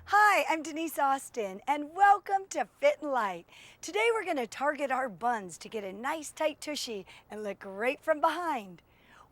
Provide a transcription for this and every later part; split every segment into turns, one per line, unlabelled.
Hi, I'm Denise Austin, and welcome to Fit and Light. Today we're going to target our buns to get a nice tight tushy and look great from behind.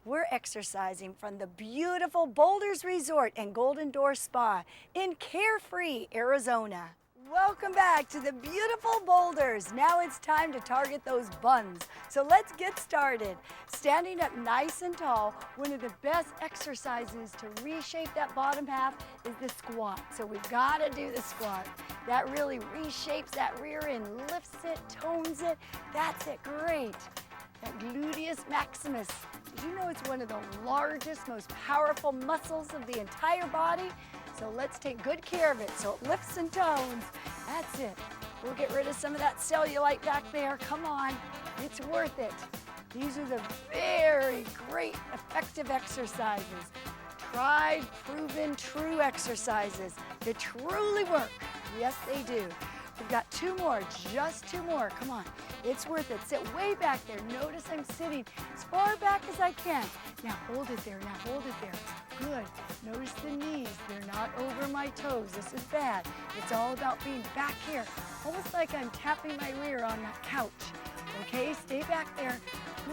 We're exercising from the beautiful Boulders Resort and Golden Door Spa in Carefree, Arizona. Welcome back to the beautiful Boulders. Now it's time to target those buns. So let's get started. Standing up nice and tall, one of the best exercises to reshape that bottom half is the squat. So we've got to do the squat. That really reshapes that rear end, lifts it, tones it. That's it, great. That gluteus maximus. Did you know it's one of the largest, most powerful muscles of the entire body? So let's take good care of it so it lifts and tones. That's it. We'll get rid of some of that cellulite back there. Come on, it's worth it. These are the very great, effective exercises. Tried, proven, true exercises that truly work. Yes, they do. We've got two more, just two more. Come on, it's worth it. Sit way back there. Notice I'm sitting as far back as I can. Now hold it there, now hold it there. Good. Notice the knees, they're not over my toes. This is bad. It's all about being back here, almost like I'm tapping my rear on that couch. Okay, stay back there.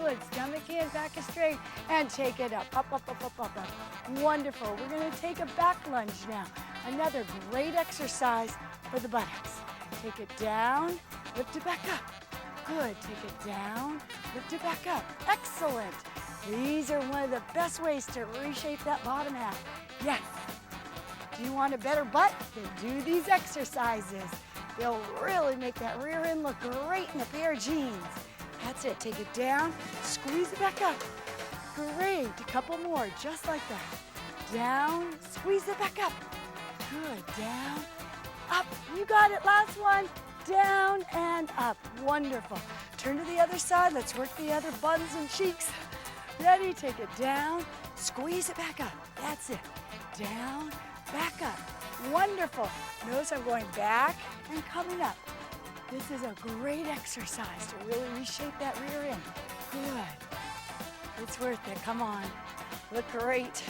Good, stomach in, back is straight, and take it up, up, up, up, up, up, up. Wonderful. We're gonna take a back lunge now. Another great exercise for the buttocks. Take it down, lift it back up. Good, take it down, lift it back up. Excellent. These are one of the best ways to reshape that bottom half. Yes. Do you want a better butt? Then do these exercises. They'll really make that rear end look great in a pair of jeans. That's it, take it down, squeeze it back up. Great, a couple more, just like that. Down, squeeze it back up. Good, down, up, you got it, last one. Down and up, wonderful. Turn to the other side, let's work the other buns and cheeks. Ready, take it down, squeeze it back up. That's it, down, back up. Wonderful. Notice I'm going back and coming up. This is a great exercise to really reshape that rear end. Good. It's worth it, come on. Look great.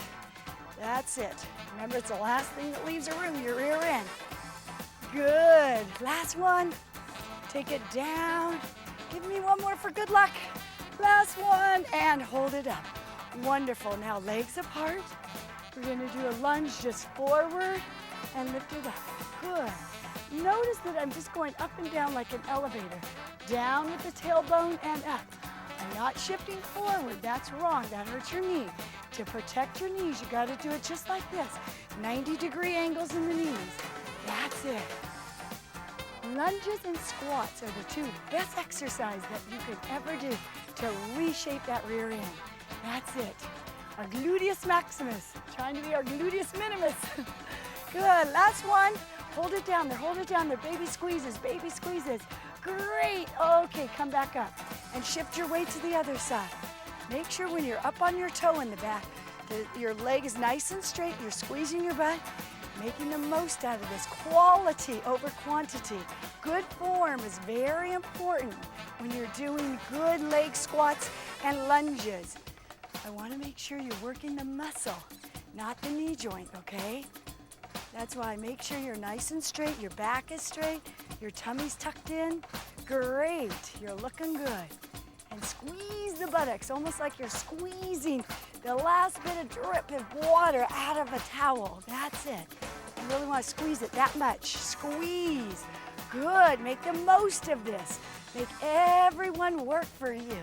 That's it. Remember, it's the last thing that leaves a room, your rear end. Good. Last one. Take it down. Give me one more for good luck. Last one, and hold it up. Wonderful. Now legs apart. We're gonna do a lunge just forward and lift it up. Good. Notice that I'm just going up and down like an elevator. Down with the tailbone and up. I'm not shifting forward. That's wrong. That hurts your knee. To protect your knees, you gotta do it just like this. 90-degree angles in the knees. That's it. Lunges and squats are the two best exercises that you could ever do to reshape that rear end. That's it. Our gluteus maximus, trying to be our gluteus minimus. Good, last one. Hold it down there, hold it down there. Baby squeezes, baby squeezes. Great, okay, come back up and shift your weight to the other side. Make sure when you're up on your toe in the back, your leg is nice and straight, you're squeezing your butt, making the most out of this. Quality over quantity. Good form is very important when you're doing good leg squats and lunges. I want to make sure you're working the muscle, not the knee joint, okay? That's why make sure you're nice and straight, your back is straight, your tummy's tucked in. Great, you're looking good. And squeeze the buttocks, almost like you're squeezing the last bit of drip of water out of a towel. That's it. You really want to squeeze it that much. Squeeze. Good. Make the most of this. Make everyone work for you.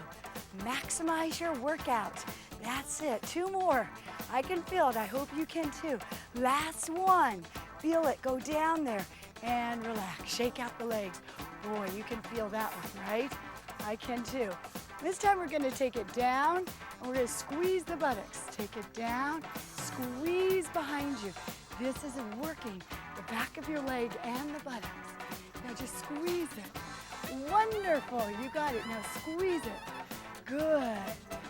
Maximize your workout. That's it. Two more. I can feel it. I hope you can too. Last one. Feel it. Go down there and relax. Shake out the legs. Boy, you can feel that one, right? I can too. This time we're going to take it down and we're going to squeeze the buttocks. Take it down, squeeze behind you. This isn't working. The back of your leg and the buttocks. Now just squeeze it. Wonderful. You got it. Now squeeze it. Good.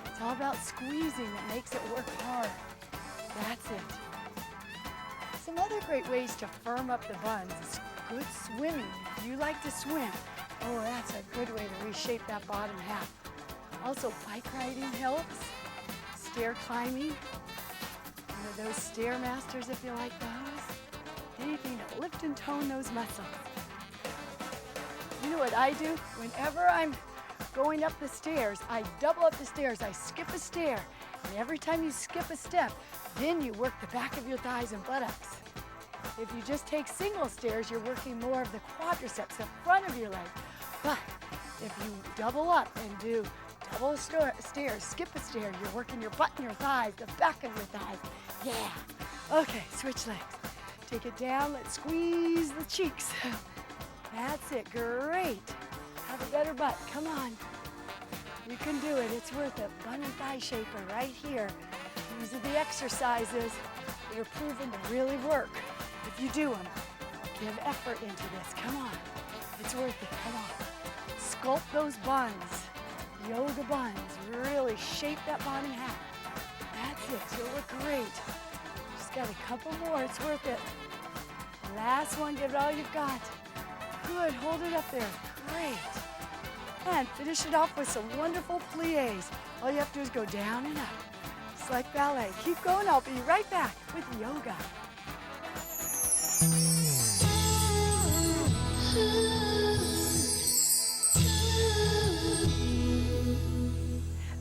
It's all about squeezing. It makes it work hard. That's it. Some other great ways to firm up the buns is good swimming. If you like to swim, oh, that's a good way to reshape that bottom half. Also, bike riding helps. Stair climbing. One of those stair masters if you like those. Taking to lift and tone those muscles. You know what I do? Whenever I'm going up the stairs, I double up the stairs. I skip a stair. And every time you skip a step, then you work the back of your thighs and buttocks. If you just take single stairs, you're working more of the quadriceps, the front of your leg. But if you double up and do double stairs, skip a stair, you're working your butt and your thighs, the back of your thighs. Yeah. Okay, switch legs. Take it down, let's squeeze the cheeks. That's it, great. Have a better butt, come on. You can do it, it's worth it. Bun and thigh shaper right here. These are the exercises that are proven to really work. If you do them, give effort into this, come on. It's worth it, come on. Sculpt those buns, yoga buns. Really shape that bottom half. That's it, you'll look great. Just got a couple more, it's worth it. Last one, give it all you've got. Good, hold it up there, great. And finish it off with some wonderful pliés. All you have to do is go down and up. It's like ballet. Keep going, I'll be right back with yoga.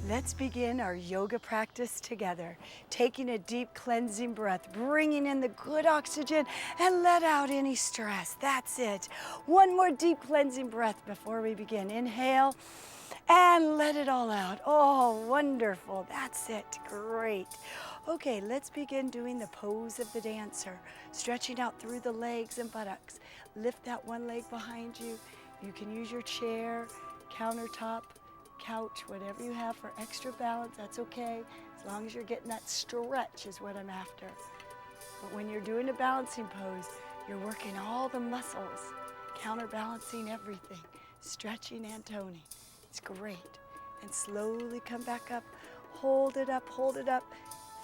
Let's begin our yoga practice together. Taking a deep cleansing breath, bringing in the good oxygen and let out any stress. That's it. One more deep cleansing breath before we begin. Inhale and let it all out. Oh, wonderful. That's it. Great. Okay, let's begin doing the pose of the dancer. Stretching out through the legs and buttocks. Lift that one leg behind you. You can use your chair, countertop, couch, whatever you have for extra balance, that's okay. As long as you're getting that stretch is what I'm after. But when you're doing a balancing pose, you're working all the muscles, counterbalancing everything, stretching and toning. It's great. And slowly come back up. Hold it up, hold it up.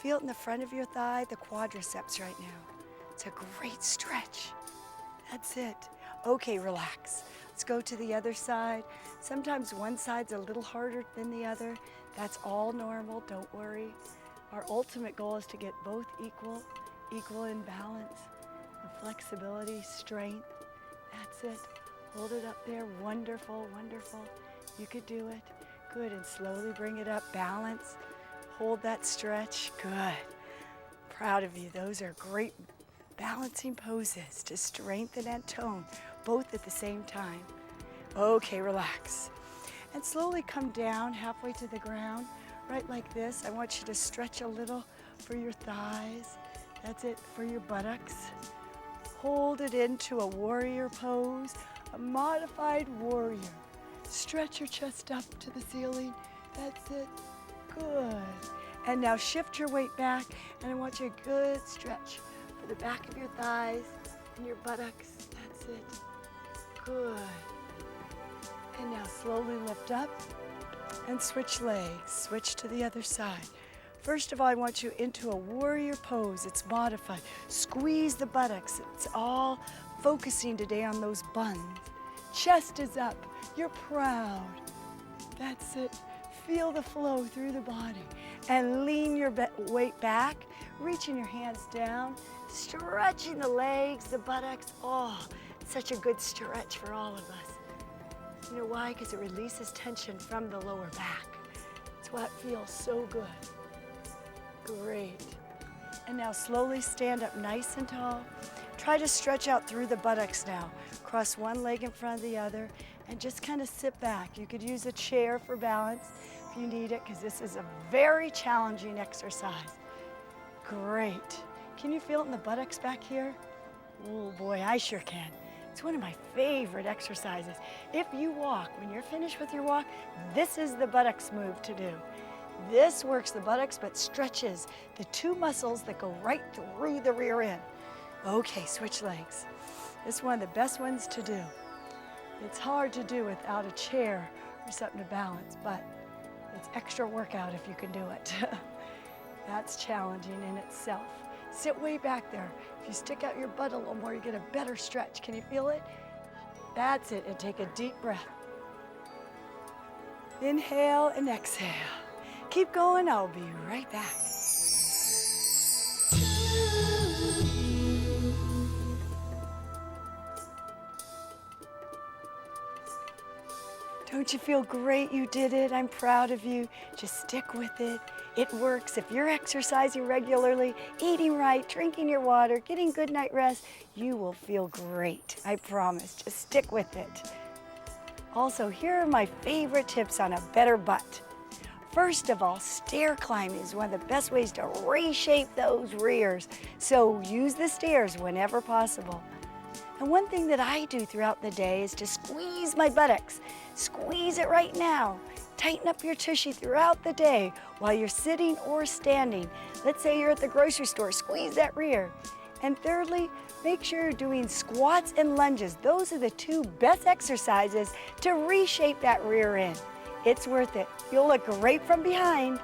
Feel it in the front of your thigh, the quadriceps right now. It's a great stretch. That's it. Okay, relax. Let's go to the other side. Sometimes one side's a little harder than the other. That's all normal, don't worry. Our ultimate goal is to get both equal in balance, the flexibility, strength. That's it. Hold it up there. Wonderful, wonderful. You could do it. Good, and slowly bring it up. Balance. Hold that stretch. Good. Proud of you. Those are great balancing poses to strengthen and tone, both at the same time. Okay, relax. And slowly come down halfway to the ground, right like this. I want you to stretch a little for your thighs. That's it, for your buttocks. Hold it into a warrior pose, a modified warrior. Stretch your chest up to the ceiling. That's it. Good. And now shift your weight back, and I want you a good stretch for the back of your thighs and your buttocks. That's it. Good. And now slowly lift up and switch legs. Switch to the other side. First of all, I want you into a warrior pose. It's modified. Squeeze the buttocks. It's all focusing today on those buns. Chest is up. You're proud. That's it. Feel the flow through the body. And lean your weight back, reaching your hands down, stretching the legs, the buttocks. Oh, such a good stretch for all of us. You know why? Because it releases tension from the lower back. It's what feels so good. Great. And now slowly stand up nice and tall. Try to stretch out through the buttocks now. Cross one leg in front of the other and just kind of sit back. You could use a chair for balance if you need it, because this is a very challenging exercise. Great. Can you feel it in the buttocks back here? Oh boy, I sure can. It's one of my favorite exercises. If you walk, when you're finished with your walk, this is the buttocks move to do. This works the buttocks but stretches the two muscles that go right through the rear end. Okay, switch legs. This is one of the best ones to do. It's hard to do without a chair or something to balance, but it's extra workout if you can do it. That's challenging in itself. Sit way back there. If you stick out your butt a little more, you get a better stretch. Can you feel it? That's it, and take a deep breath. Inhale and exhale. Keep going, I'll be right back. Don't you feel great you did it? I'm proud of you. Just stick with it. It works. If you're exercising regularly, eating right, drinking your water, getting good night rest, you will feel great. I promise. Just stick with it. Also, here are my favorite tips on a better butt. First of all, stair climbing is one of the best ways to reshape those rears. So use the stairs whenever possible. And one thing that I do throughout the day is to squeeze my buttocks. Squeeze it right now. Tighten up your tushy throughout the day while you're sitting or standing. Let's say you're at the grocery store, squeeze that rear. And thirdly, make sure you're doing squats and lunges. Those are the two best exercises to reshape that rear end. It's worth it. You'll look great from behind.